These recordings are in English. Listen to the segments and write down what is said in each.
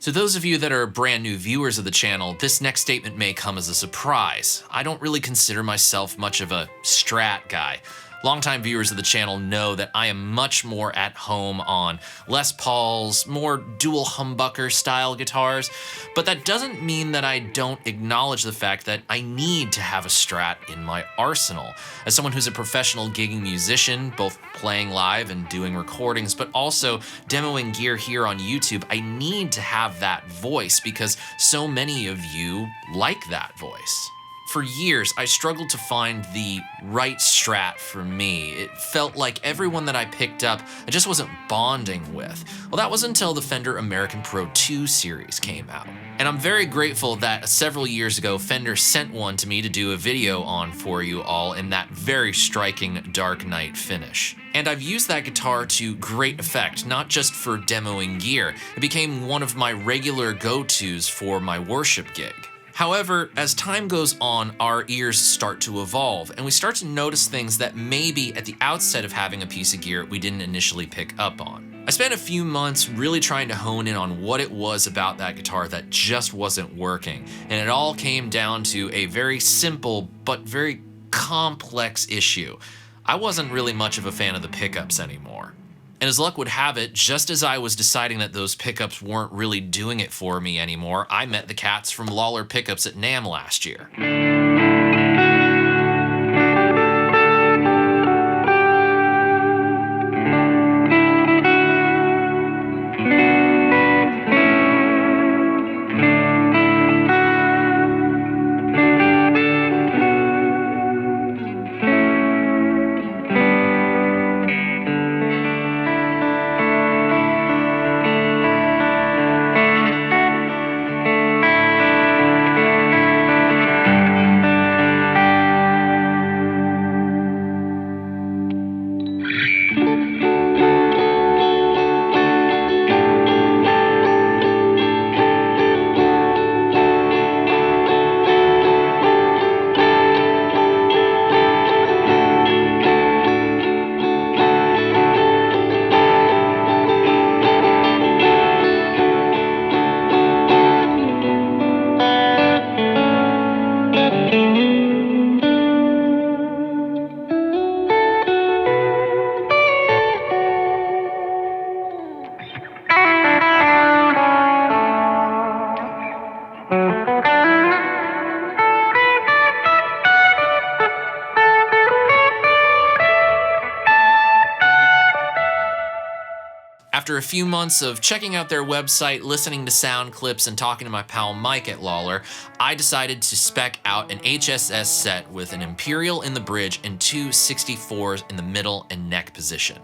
To those of you that are brand new viewers of the channel, this next statement may come as a surprise. I don't really consider myself much of a Strat guy. Longtime viewers of the channel know that I am much more at home on Les Pauls, more dual humbucker style guitars, but that doesn't mean that I don't acknowledge the fact that I need to have a Strat in my arsenal. As someone who's a professional gigging musician, both playing live and doing recordings, but also demoing gear here on YouTube, I need to have that voice because so many of you like that voice. For years, I struggled to find the right Strat for me. It felt like everyone that I picked up, I just wasn't bonding with. Well, that was until the Fender American Pro II series came out. And I'm very grateful that several years ago, Fender sent one to me to do a video on for you all in that very striking Dark Knight finish. And I've used that guitar to great effect, not just for demoing gear. It became one of my regular go-tos for my worship gig. However, as time goes on, our ears start to evolve, and we start to notice things that maybe at the outset of having a piece of gear we didn't initially pick up on. I spent a few months really trying to hone in on what it was about that guitar that just wasn't working, and it all came down to a very simple but very complex issue. I wasn't really much of a fan of the pickups anymore. And as luck would have it, just as I was deciding that those pickups weren't really doing it for me anymore, I met the cats from Lawler Pickups at NAMM last year. After a few months of checking out their website, listening to sound clips, and talking to my pal Mike at Lawler, I decided to spec out an HSS set with an Imperial in the bridge and two 64s in the middle and neck position.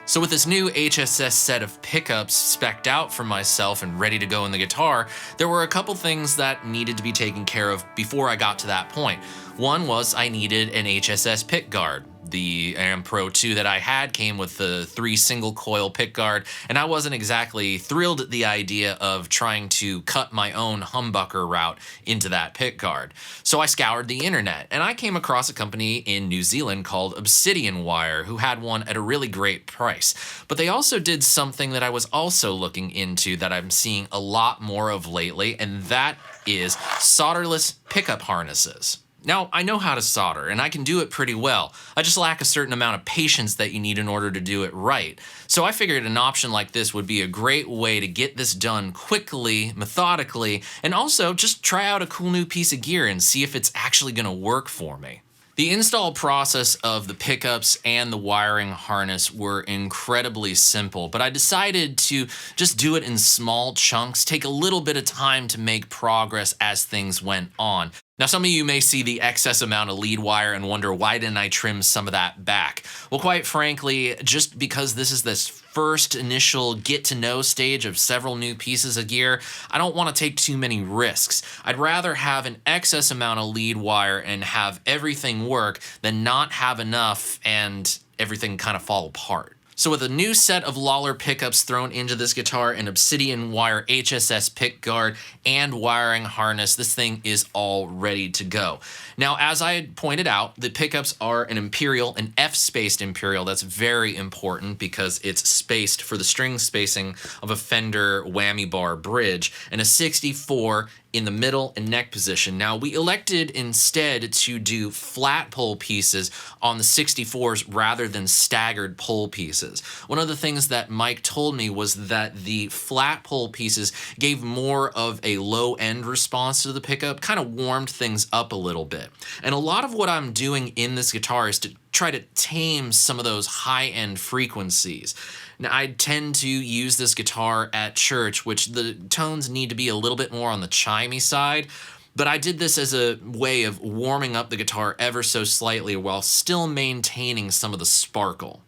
So with this new HSS set of pickups spec'd out for myself and ready to go in the guitar, there were a couple things that needed to be taken care of before I got to that point. One was I needed an HSS pick guard. The American Pro II that I had came with the 3 single coil pick guard, and I wasn't exactly thrilled at the idea of trying to cut my own humbucker route into that pick guard. So I scoured the internet, and I came across a company in New Zealand called Obsidian Wire, who had one at a really great price. But they also did something that I was also looking into that I'm seeing a lot more of lately, and that is solderless pickup harnesses. Now, I know how to solder, and I can do it pretty well. I just lack a certain amount of patience that you need in order to do it right. So I figured an option like this would be a great way to get this done quickly, methodically, and also just try out a cool new piece of gear and see if it's actually going to work for me. The install process of the pickups and the wiring harness were incredibly simple, but I decided to just do it in small chunks, take a little bit of time to make progress as things went on. Now, some of you may see the excess amount of lead wire and wonder, why didn't I trim some of that back? Well, quite frankly, just because this is this first initial get to know stage of several new pieces of gear, I don't want to take too many risks. I'd rather have an excess amount of lead wire and have everything work than not have enough and everything kind of fall apart. So with a new set of Lawler pickups thrown into this guitar, an Obsidian wire HSS pick guard, and wiring harness, this thing is all ready to go. Now, as I had pointed out, the pickups are an Imperial, an F-spaced Imperial. That's very important because it's spaced for the string spacing of a Fender whammy bar bridge, and a 64 in the middle and neck position. Now, we elected instead to do flat pull pieces on the 64s rather than staggered pull pieces. One of the things that Mike told me was that the flat pull pieces gave more of a low end response to the pickup, kind of warmed things up a little bit. And a lot of what I'm doing in this guitar is to try to tame some of those high end frequencies. Now, I tend to use this guitar at church, which the tones need to be a little bit more on the chimey side, but I did this as a way of warming up the guitar ever so slightly while still maintaining some of the sparkle.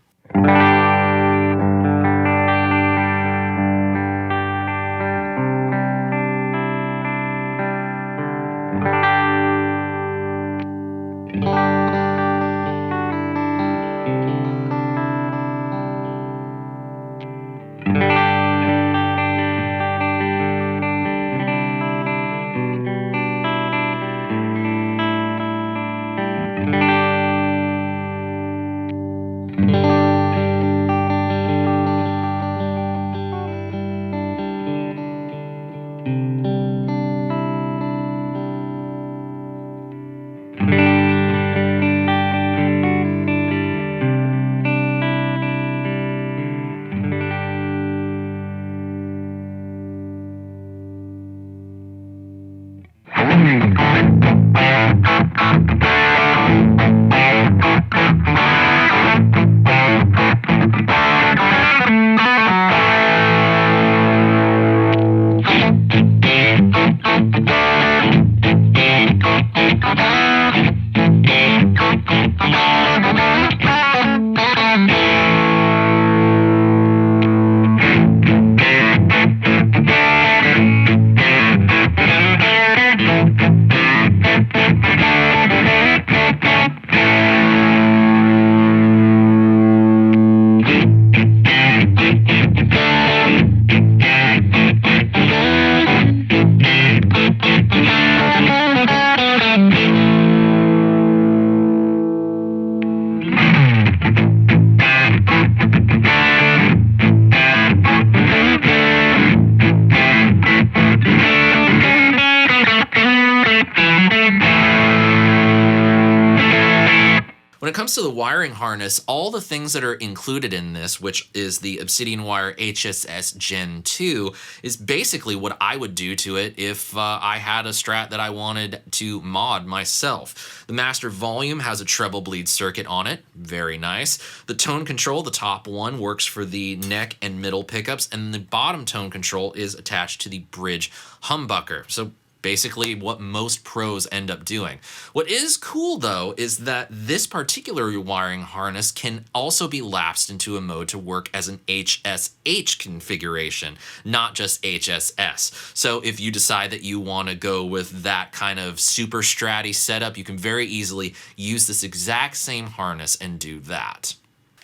When it comes to the wiring harness, all the things that are included in this, which is the Obsidian Wire HSS Gen 2, is basically what I would do to it if I had a Strat that I wanted to mod myself. The master volume has a treble bleed circuit on it, very nice. The tone control, the top one, works for the neck and middle pickups, and the bottom tone control is attached to the bridge humbucker. So basically what most pros end up doing. What is cool though is that this particular wiring harness can also be lapsed into a mode to work as an HSH configuration, not just HSS. So if you decide that you want to go with that kind of super stratty setup, you can very easily use this exact same harness and do that.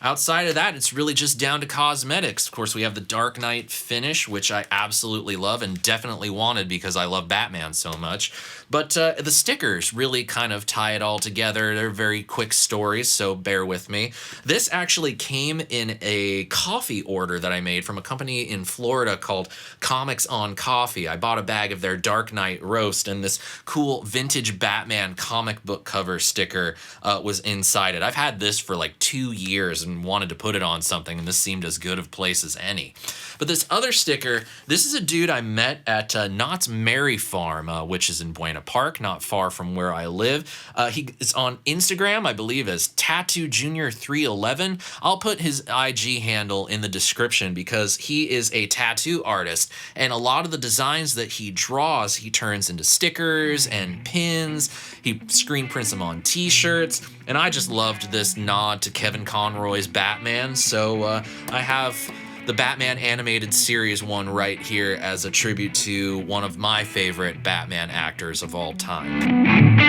Outside of that, it's really just down to cosmetics. Of course, we have the Dark Knight finish, which I absolutely love and definitely wanted because I love Batman so much. But the stickers really kind of tie it all together. They're very quick stories, so bear with me. This actually came in a coffee order that I made from a company in Florida called Comics on Coffee. I bought a bag of their Dark Knight roast, and this cool vintage Batman comic book cover sticker was inside it. I've had this for like 2 years and wanted to put it on something, and this seemed as good of place as any. But this other sticker, this is a dude I met at Knott's Merry Farm, which is in Buena Park, not far from where I live. He is on Instagram, I believe, as Tattoo Junior 311. I'll put his IG handle in the description because he is a tattoo artist, and a lot of the designs that he draws, he turns into stickers and pins. He screen prints them on t-shirts, and I just loved this nod to Kevin Conroy's Batman, so I have the Batman animated series one right here as a tribute to one of my favorite Batman actors of all time.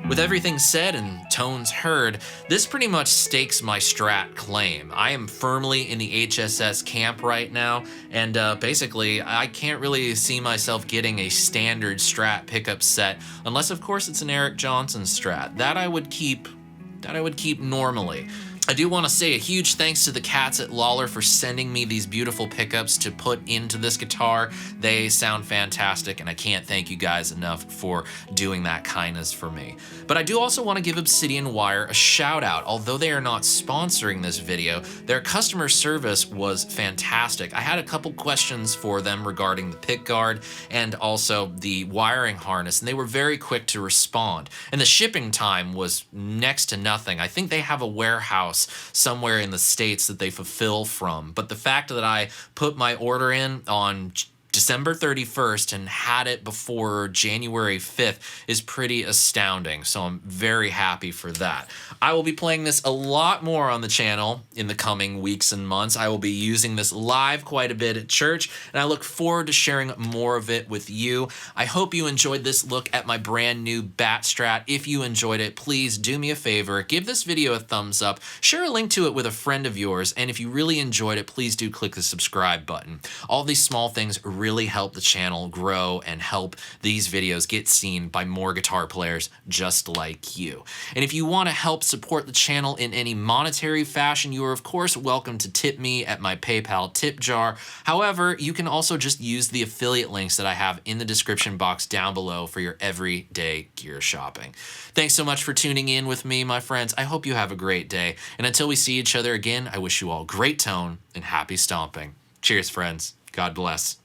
With everything said and tones heard, this pretty much stakes my Strat claim. I am firmly in the HSS camp right now, and basically I can't really see myself getting a standard Strat pickup set, unless of course it's an Eric Johnson Strat. That I would keep normally. I do want to say a huge thanks to the cats at Lawler for sending me these beautiful pickups to put into this guitar. They sound fantastic, and I can't thank you guys enough for doing that kindness for me. But I do also want to give Obsidian Wire a shout out. Although they are not sponsoring this video, their customer service was fantastic. I had a couple questions for them regarding the pick guard and also the wiring harness, and they were very quick to respond. And the shipping time was next to nothing. I think they have a warehouse somewhere in the States that they fulfill from. But the fact that I put my order in on December 31st and had it before January 5th is pretty astounding, so I'm very happy for that. I will be playing this a lot more on the channel in the coming weeks and months. I will be using this live quite a bit at church, and I look forward to sharing more of it with you. I hope you enjoyed this look at my brand new Bat Strat. If you enjoyed it, please do me a favor, give this video a thumbs up, share a link to it with a friend of yours, and if you really enjoyed it, please do click the subscribe button. All these small things really help the channel grow and help these videos get seen by more guitar players just like you. And if you want to help support the channel in any monetary fashion, you are of course welcome to tip me at my PayPal tip jar. However, you can also just use the affiliate links that I have in the description box down below for your everyday gear shopping. Thanks so much for tuning in with me, my friends. I hope you have a great day. And until we see each other again, I wish you all great tone and happy stomping. Cheers, friends. God bless.